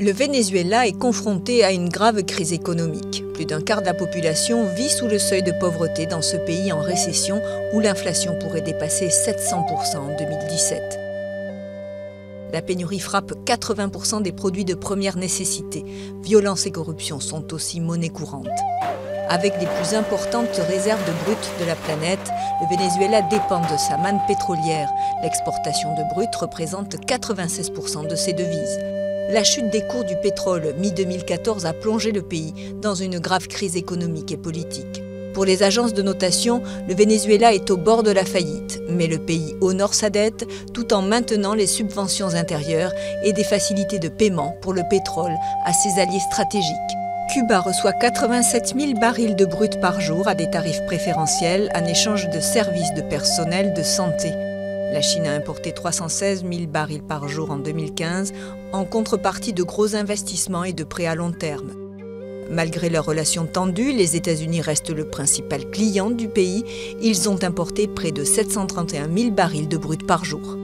Le Venezuela est confronté à une grave crise économique. Plus d'un quart de la population vit sous le seuil de pauvreté dans ce pays en récession où l'inflation pourrait dépasser 700% en 2017. La pénurie frappe 80% des produits de première nécessité. Violence et corruption sont aussi monnaie courante. Avec les plus importantes réserves de brut de la planète, le Venezuela dépend de sa manne pétrolière. L'exportation de brut représente 96% de ses devises. La chute des cours du pétrole mi-2014 a plongé le pays dans une grave crise économique et politique. Pour les agences de notation, le Venezuela est au bord de la faillite, mais le pays honore sa dette tout en maintenant les subventions intérieures et des facilités de paiement pour le pétrole à ses alliés stratégiques. Cuba reçoit 87 000 barils de brut par jour à des tarifs préférentiels en échange de services de personnel de santé. La Chine a importé 316 000 barils par jour en 2015 en contrepartie de gros investissements et de prêts à long terme. Malgré leurs relations tendues, les États-Unis restent le principal client du pays. Ils ont importé près de 731 000 barils de brut par jour.